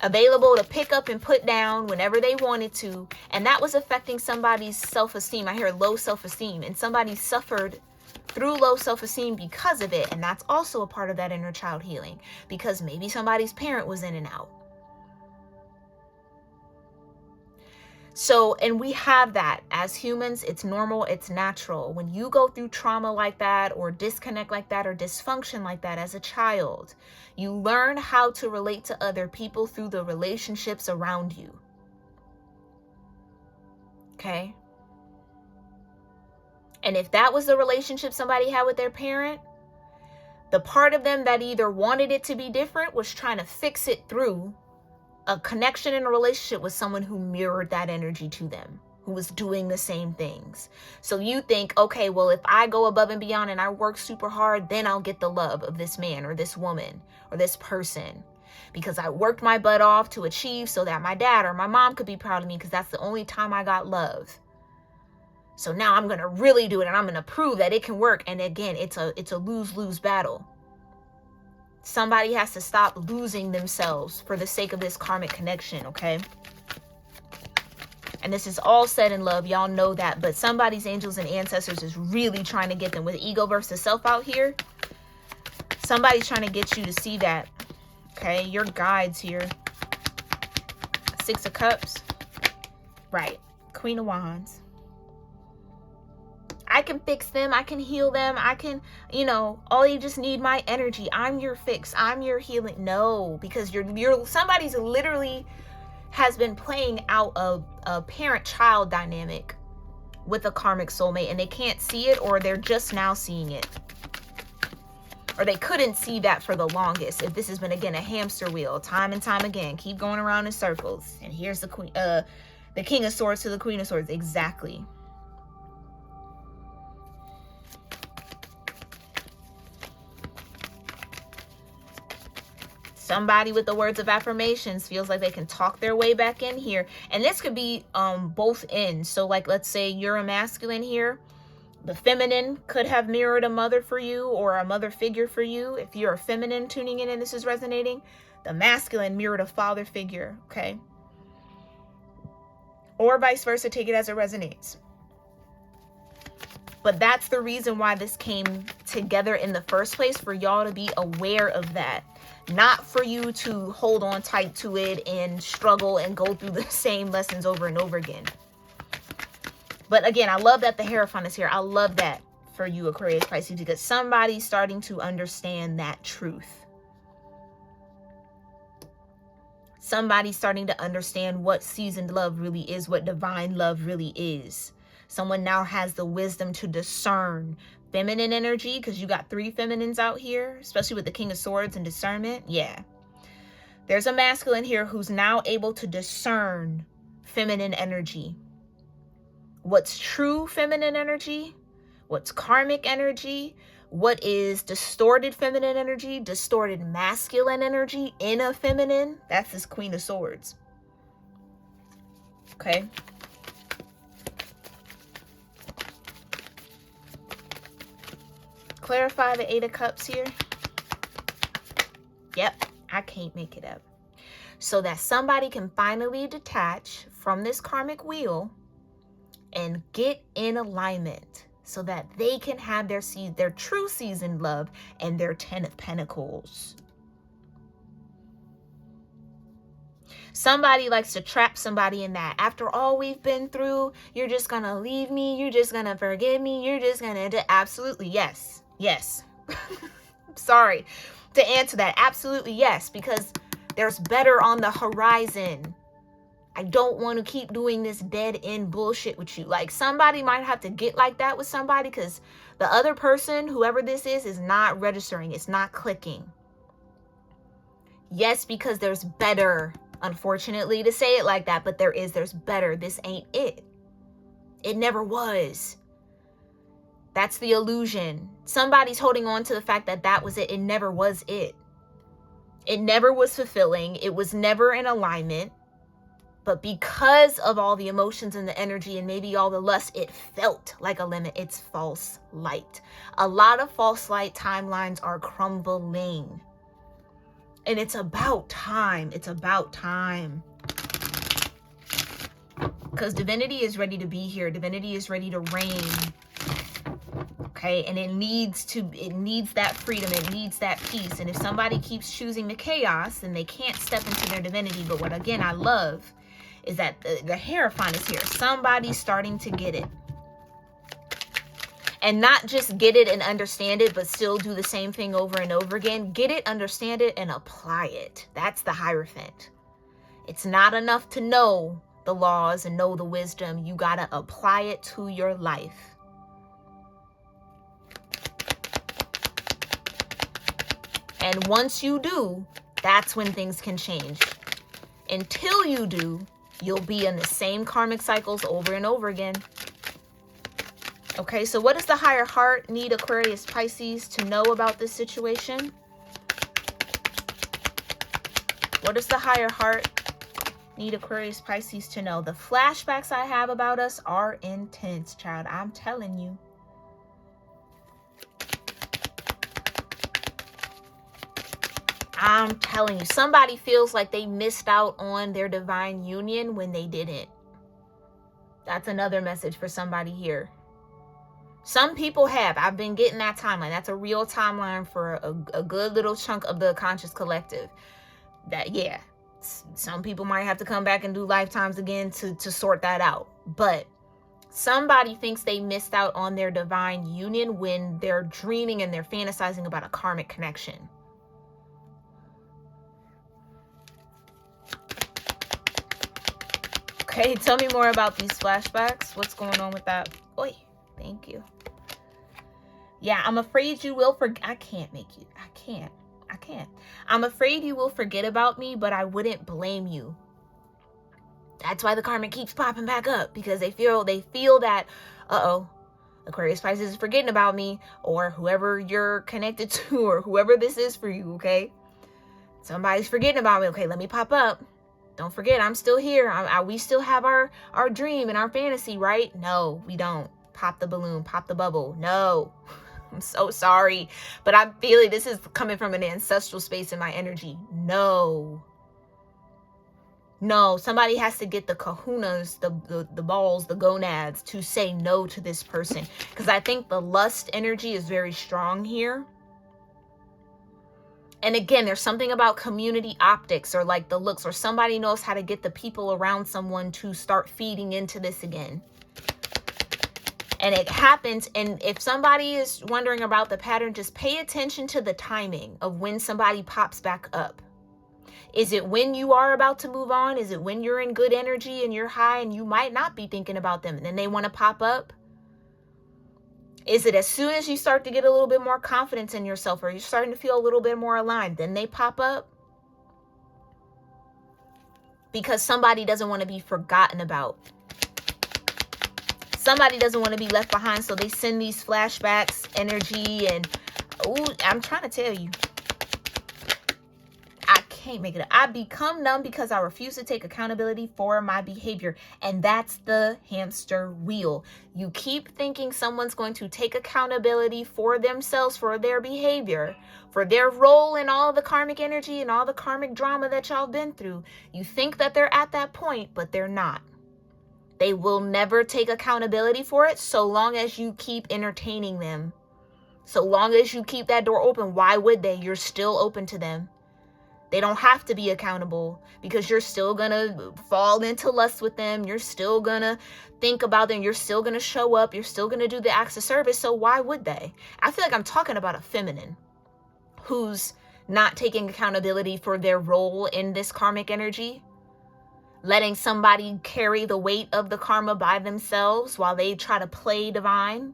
Available to pick up and put down whenever they wanted to. And that was affecting somebody's self-esteem. I hear low self-esteem. And somebody suffered through low self-esteem because of it. And that's also a part of that inner child healing. Because maybe somebody's parent was in and out. So, and we have that as humans. It's normal. It's natural. When you go through trauma like that, or disconnect like that, or dysfunction like that as a child, you learn how to relate to other people through the relationships around you. Okay? And if that was the relationship somebody had with their parent, the part of them that either wanted it to be different was trying to fix it through a connection in a relationship with someone who mirrored that energy to them, who was doing the same things. So you think, okay, well, if I go above and beyond and I work super hard, then I'll get the love of this man or this woman or this person, because I worked my butt off to achieve so that my dad or my mom could be proud of me, because that's the only time I got love. So now I'm going to really do it, and I'm going to prove that it can work. And again, it's a lose-lose battle. Somebody has to stop losing themselves for the sake of this karmic connection, okay? And this is all said in love. Y'all know that. But somebody's angels and ancestors is really trying to get them with ego versus self out here. Somebody's trying to get you to see that, okay? Your guides here. 6 of Cups. Right. Queen of Wands. I can fix them. I can heal them. I can, all you just need my energy. I'm your fix. I'm your healing. No, because somebody's literally has been playing out a parent-child dynamic with a karmic soulmate, and they can't see it, or they're just now seeing it. Or they couldn't see that for the longest. If this has been, again, a hamster wheel, time and time again, keep going around in circles. And here's the King of Swords to the Queen of Swords. Exactly. Somebody with the words of affirmations feels like they can talk their way back in here. And this could be both ends. So like, let's say you're a masculine here. The feminine could have mirrored a mother for you, or a mother figure for you. If you're a feminine tuning in and this is resonating, the masculine mirrored a father figure, okay? Or vice versa, take it as it resonates. But that's the reason why this came together in the first place, for y'all to be aware of that. Not for you to hold on tight to it and struggle and go through the same lessons over and over again. But again, I love that the Hierophant is here. I love that for you, Aquarius, Pisces, because somebody's starting to understand that truth. Somebody's starting to understand what seasoned love really is, what divine love really is. Someone now has the wisdom to discern feminine energy, because you got 3 feminines out here, especially with the King of Swords and discernment. Yeah. There's a masculine here who's now able to discern feminine energy. What's true feminine energy? What's karmic energy? What is distorted feminine energy? Distorted masculine energy in a feminine? That's this Queen of Swords. Okay. Clarify the 8 of Cups here. Yep, I can't make it up. So that somebody can finally detach from this karmic wheel and get in alignment, so that they can have their true seasoned love and their 10 of Pentacles. Somebody likes to trap somebody in that. After all we've been through, you're just gonna leave me. You're just gonna forgive me. You're just gonna do. Absolutely, yes. Yes. Sorry to answer that. Absolutely, yes. Because there's better on the horizon. I don't want to keep doing this dead end bullshit with you. Like, somebody might have to get like that with somebody, because the other person, whoever this is not registering. It's not clicking. Yes, because there's better. Unfortunately to say it like that, but there's better. This ain't it. It never was. That's the illusion. Somebody's holding on to the fact that that was it. It never was it. It never was fulfilling. It was never in alignment. But because of all the emotions and the energy and maybe all the lust, it felt like a limit. It's false light. A lot of false light timelines are crumbling. And it's about time. It's about time. Because divinity is ready to be here. Divinity is ready to reign. Okay, and it needs that freedom, it needs that peace. And if somebody keeps choosing the chaos, then they can't step into their divinity. But what again I love is that the Hierophant is here. Somebody's starting to get it. And not just get it and understand it, but still do the same thing over and over again. Get it, understand it, and apply it. That's the Hierophant. It's not enough to know the laws and know the wisdom. You got to apply it to your life. And once you do, that's when things can change. Until you do, you'll be in the same karmic cycles over and over again. Okay, so what does the higher heart need Aquarius Pisces to know about this situation? What does the higher heart need Aquarius Pisces to know? The flashbacks I have about us are intense, child. I'm telling you. I'm telling you, somebody feels like they missed out on their divine union when they didn't. That's another message for somebody here. Some people have. I've been getting that timeline. That's a real timeline for a good little chunk of the conscious collective. That, yeah, some people might have to come back and do lifetimes again to sort that out. But somebody thinks they missed out on their divine union when they're dreaming and they're fantasizing about a karmic connection. Okay, tell me more about these flashbacks. What's going on with that? Oi, thank you. Yeah, I'm afraid you will forget. I can't. I'm afraid you will forget about me, but I wouldn't blame you. That's why the karmic keeps popping back up, because they feel that, uh-oh, Aquarius Pisces is forgetting about me, or whoever you're connected to, or whoever this is for you, okay? Somebody's forgetting about me. Okay, let me pop up. Don't forget, I'm still here. We still have our dream and our fantasy, right? No, we don't. Pop the balloon, pop the bubble. No, I'm so sorry. But I'm feeling this is coming from an ancestral space in my energy. No, somebody has to get the kahunas, the balls, the gonads to say no to this person. Because I think the lust energy is very strong here. And again, there's something about community optics, or like the looks, or somebody knows how to get the people around someone to start feeding into this again. And it happens. And if somebody is wondering about the pattern, just pay attention to the timing of when somebody pops back up. Is it when you are about to move on? Is it when you're in good energy and you're high and you might not be thinking about them and then they want to pop up? Is it as soon as you start to get a little bit more confidence in yourself, or you're starting to feel a little bit more aligned, then they pop up? Because somebody doesn't want to be forgotten about. Somebody doesn't want to be left behind, so they send these flashbacks, energy, and ooh, I'm trying to tell you. I can't make it up. I become numb because I refuse to take accountability for my behavior. And that's the hamster wheel. You keep thinking someone's going to take accountability for themselves, for their behavior, for their role in all the karmic energy and all the karmic drama that y'all been through. You think that they're at that point, but they're not. They will never take accountability for it so long as you keep entertaining them. So long as you keep that door open, why would they? You're still open to them. They don't have to be accountable because you're still going to fall into lust with them. You're still going to think about them. You're still going to show up. You're still going to do the acts of service. So why would they? I feel like I'm talking about a feminine who's not taking accountability for their role in this karmic energy, letting somebody carry the weight of the karma by themselves while they try to play divine.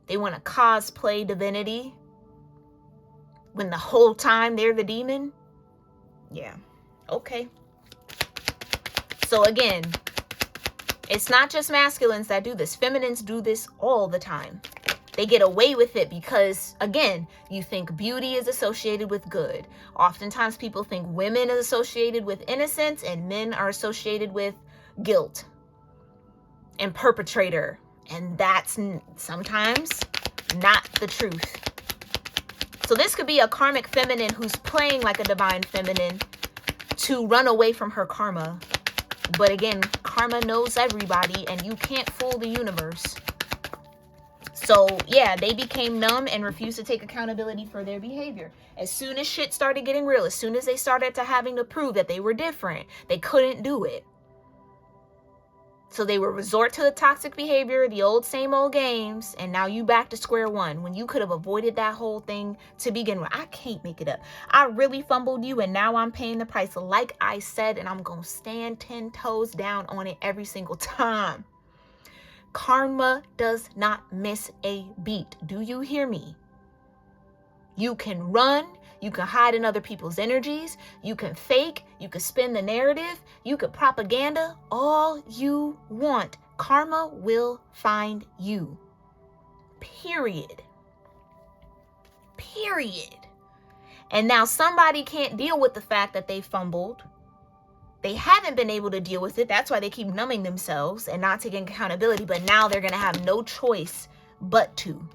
They want to cosplay divinity when the whole time they're the demon. Yeah. Okay. So again, it's not just masculines that do this. Feminines do this all the time. They get away with it because, again, you think beauty is associated with good. Oftentimes people think women is associated with innocence and men are associated with guilt and perpetrator. And that's sometimes not the truth. So this could be a karmic feminine who's playing like a divine feminine to run away from her karma. But again, karma knows everybody and you can't fool the universe. So yeah, they became numb and refused to take accountability for their behavior. As soon as shit started getting real, as soon as they started to having to prove that they were different, they couldn't do it. So they would resort to the toxic behavior, the old same old games, and now you back to square one when you could have avoided that whole thing to begin with. I can't make it up. I really fumbled you and now I'm paying the price like I said, and I'm going to stand 10 toes down on it every single time. Karma does not miss a beat. Do you hear me? You can run. You can hide in other people's energies. You can fake. You can spin the narrative. You can propaganda all you want. Karma will find you. Period. Period. And now somebody can't deal with the fact that they fumbled. They haven't been able to deal with it. That's why they keep numbing themselves and not taking accountability. But now they're going to have no choice but to.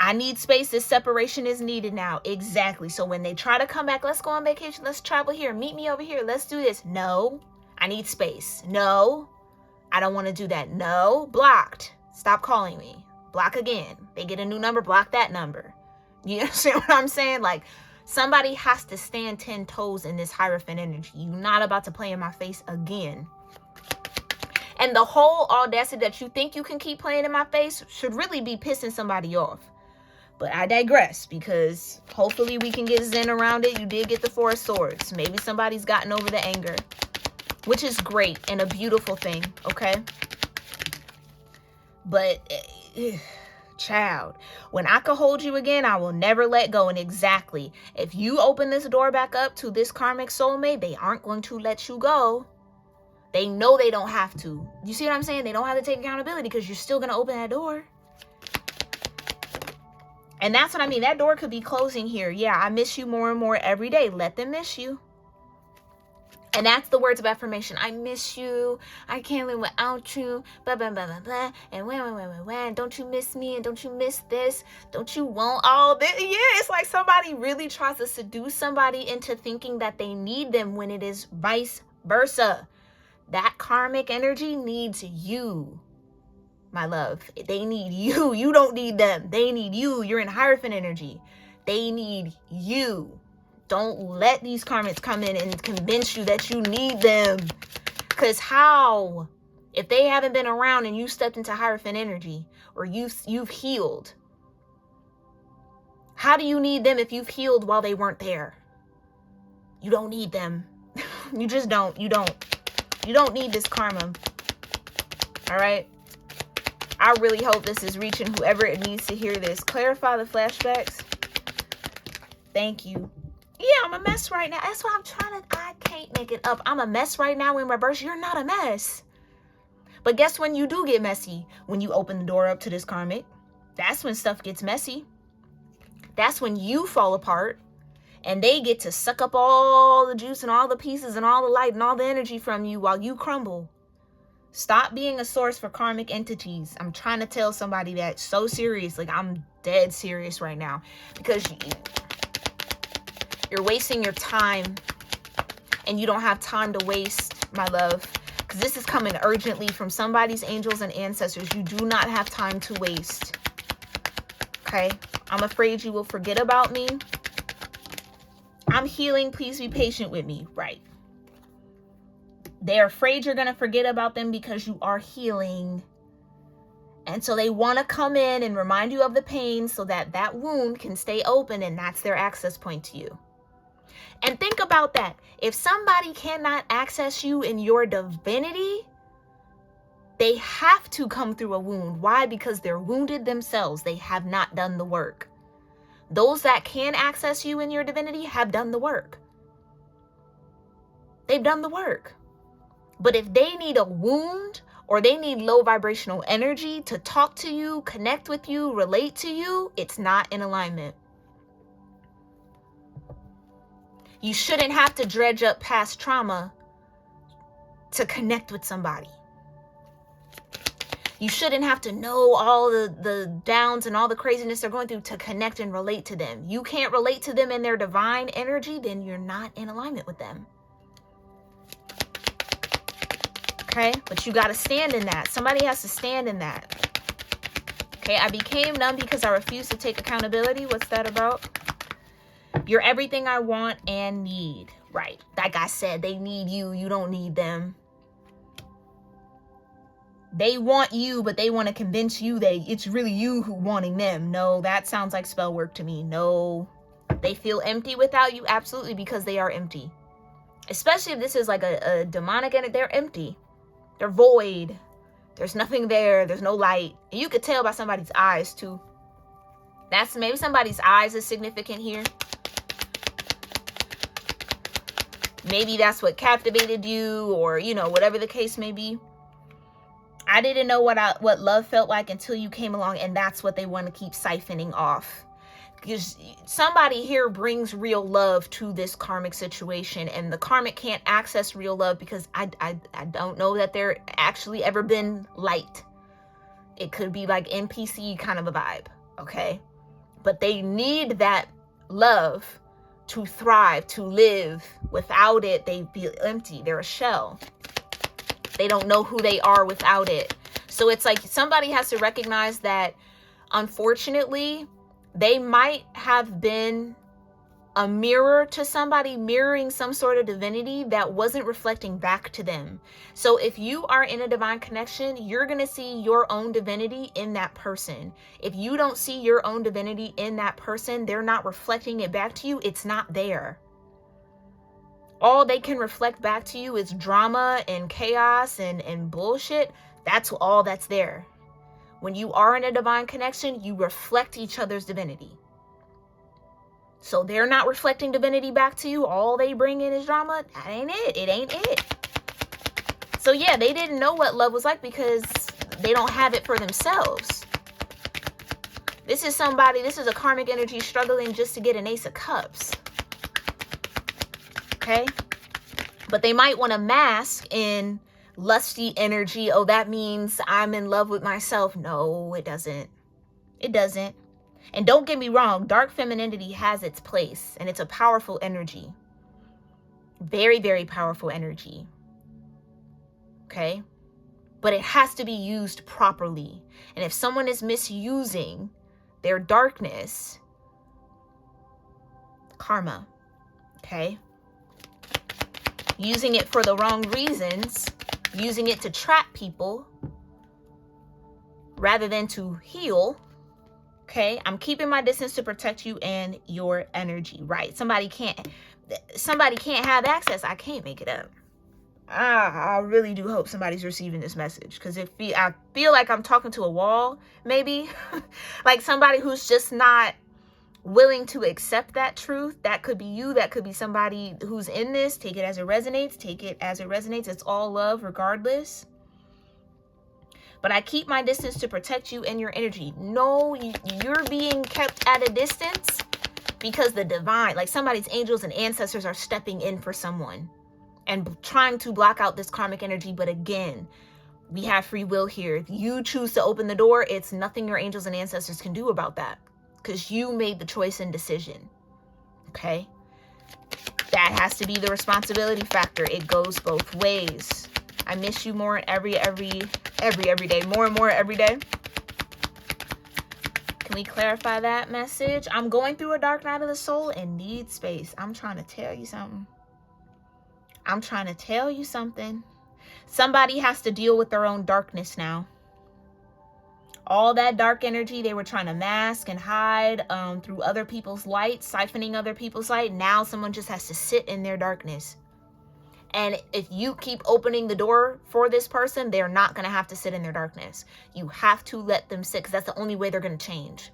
I need space. This separation is needed now. Exactly. So when they try to come back, let's go on vacation. Let's travel here. Meet me over here. Let's do this. No, I need space. No, I don't want to do that. No, blocked. Stop calling me. Block again. They get a new number. Block that number. You understand what I'm saying? Like somebody has to stand 10 toes in this Hierophant energy. You're not about to play in my face again. And the whole audacity that you think you can keep playing in my face should really be pissing somebody off. But I digress because hopefully we can get zen around it. You did get the 4 of Swords. Maybe somebody's gotten over the anger, which is great and a beautiful thing, okay? But, child, when I can hold you again, I will never let go. And exactly, if you open this door back up to this karmic soulmate, they aren't going to let you go. They know they don't have to. You see what I'm saying? They don't have to take accountability because you're still going to open that door. And that's what I mean. That door could be closing here. Yeah, I miss you more and more every day. Let them miss you. And that's the words of affirmation. I miss you. I can't live without you. Blah, blah, blah, blah, blah. And when. Don't you miss me? And don't you miss this? Don't you want all this? Yeah, it's like somebody really tries to seduce somebody into thinking that they need them when it is vice versa. That karmic energy needs you. My love, they need you. You don't need them. They need you. You're in Hierophant energy. They need you. Don't let these karmics come in and convince you that you need them. Because how? If they haven't been around and you stepped into Hierophant energy or you've healed, how do you need them if you've healed while they weren't there? You don't need them. You just don't. You don't need this karma. All right? I really hope this is reaching whoever it needs to hear this. Clarify the flashbacks. Thank you. Yeah, I'm a mess right now. That's why I'm trying to, I can't make it up. I'm a mess right now in reverse. You're not a mess. But guess when you do get messy? When you open the door up to this karmic. That's when stuff gets messy. That's when you fall apart. And they get to suck up all the juice and all the pieces and all the light and all the energy from you while you crumble. Stop being a source for karmic entities. I'm trying to tell somebody that so serious. Like, I'm dead serious right now. Because you're wasting your time. And you don't have time to waste, my love. Because this is coming urgently from somebody's angels and ancestors. You do not have time to waste. Okay? I'm afraid you will forget about me. I'm healing. Please be patient with me. Right. They're afraid you're going to forget about them because you are healing. And so they want to come in and remind you of the pain so that that wound can stay open, and that's their access point to you. And think about that. If somebody cannot access you in your divinity, they have to come through a wound. Why? Because they're wounded themselves. They have not done the work. Those that can access you in your divinity have done the work. They've done the work. But if they need a wound or they need low vibrational energy to talk to you, connect with you, relate to you, it's not in alignment. You shouldn't have to dredge up past trauma to connect with somebody. You shouldn't have to know all the downs and all the craziness they're going through to connect and relate to them. You can't relate to them in their divine energy, then you're not in alignment with them. Okay? But you got to stand in that. Somebody has to stand in that. Okay? I became numb because I refused to take accountability. What's that about? You're everything I want and need. Right. Like I said, they need you. You don't need them. They want you, but they want to convince you that it's really you who wanting them. No, that sounds like spell work to me. No. They feel empty without you? Absolutely, because they are empty. Especially if this is like a demonic energy. They're empty. They're void. There's nothing there. There's no light. And you could tell by somebody's eyes too. That's maybe somebody's eyes is significant here. Maybe that's what captivated you, or, you know, whatever the case may be. I didn't know what love felt like until you came along, and that's what they want to keep siphoning off. Because somebody here brings real love to this karmic situation, and the karmic can't access real love because I don't know that there actually ever been light. It could be like NPC kind of a vibe, okay? But they need that love to thrive, to live. Without it, they feel empty. They're a shell. They don't know who they are without it. So it's like somebody has to recognize that, unfortunately, they might have been a mirror to somebody, mirroring some sort of divinity that wasn't reflecting back to them. So if you are in a divine connection, you're going to see your own divinity in that person. If you don't see your own divinity in that person, they're not reflecting it back to you. It's not there. All they can reflect back to you is drama and chaos and bullshit. That's all that's there. When you are in a divine connection, you reflect each other's divinity. So they're not reflecting divinity back to you. All they bring in is drama. That ain't it. It ain't it. So yeah, they didn't know what love was like because they don't have it for themselves. This is a karmic energy struggling just to get an Ace of Cups. Okay? But they might want to mask in lusty energy. Oh, that means I'm in love with myself. No, it doesn't. It doesn't. And don't get me wrong, dark femininity has its place, and it's a powerful energy. Very, very powerful energy. Okay? But it has to be used properly. And if someone is misusing their darkness, karma. Okay? Using it for the wrong reasons, using it to trap people rather than to heal. Okay, I'm keeping my distance to protect you and your energy. Right? Somebody can't have access. I can't make it up. I really do hope somebody's receiving this message, because I feel like I'm talking to a wall, maybe. Like somebody who's just not willing to accept that truth. That could be you. That could be somebody who's in this. Take it as it resonates. Take it as it resonates. It's all love regardless. But I keep my distance to protect you and your energy. No, you're being kept at a distance because the divine, like somebody's angels and ancestors, are stepping in for someone and trying to block out this karmic energy. But again, we have free will here. If you choose to open the door, it's nothing your angels and ancestors can do about that, because you made the choice and decision. Okay? That has to be the responsibility factor. It goes both ways. I miss you more every day. More and more every day. Can we clarify that message? I'm going through a dark night of the soul and need space. I'm trying to tell you something. Somebody has to deal with their own darkness now. All that dark energy they were trying to mask and hide through other people's light, siphoning other people's light. Now someone just has to sit in their darkness. And if you keep opening the door for this person, they're not going to have to sit in their darkness. You have to let them sit, because that's the only way they're going to change.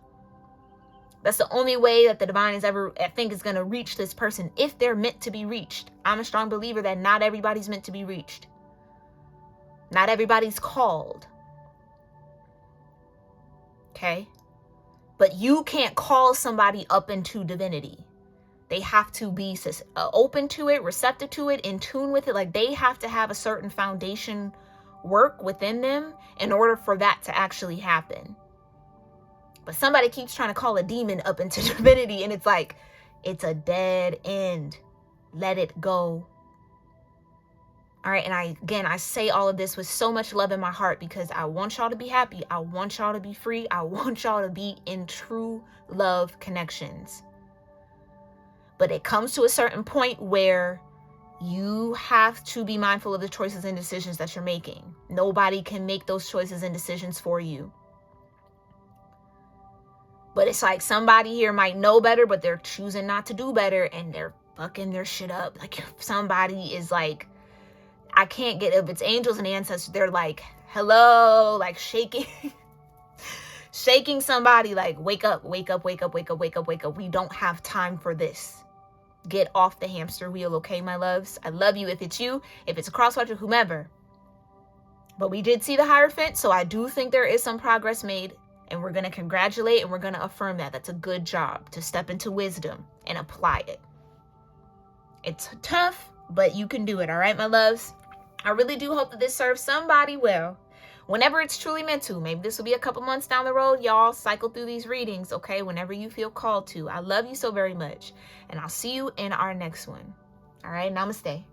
That's the only way that the divine is ever, I think, is going to reach this person, if they're meant to be reached. I'm a strong believer that not everybody's meant to be reached. Not everybody's called. Okay? But you can't call somebody up into divinity. They have to be open to it, receptive to it, in tune with it. Like, they have to have a certain foundation work within them in order for that to actually happen. But somebody keeps trying to call a demon up into divinity, and it's like, it's a dead end. Let it go. All right, and I say all of this with so much love in my heart, because I want y'all to be happy. I want y'all to be free. I want y'all to be in true love connections. But it comes to a certain point where you have to be mindful of the choices and decisions that you're making. Nobody can make those choices and decisions for you. But it's like, somebody here might know better, but they're choosing not to do better, and they're fucking their shit up. Like, if somebody is like, I can't get, if it's angels and ancestors, they're like, hello, like shaking somebody, like, wake up, wake up, wake up, wake up, wake up, wake up. We don't have time for this. Get off the hamster wheel, okay, my loves? I love you if it's you, if it's a crosswatcher, whomever. But we did see the Hierophant, so I do think there is some progress made. And we're going to congratulate, and we're going to affirm that. That's a good job to step into wisdom and apply it. It's tough, but you can do it. All right, my loves? I really do hope that this serves somebody well. Whenever it's truly meant to. Maybe this will be a couple months down the road. Y'all cycle through these readings, okay? Whenever you feel called to. I love you so very much. And I'll see you in our next one. All right, namaste.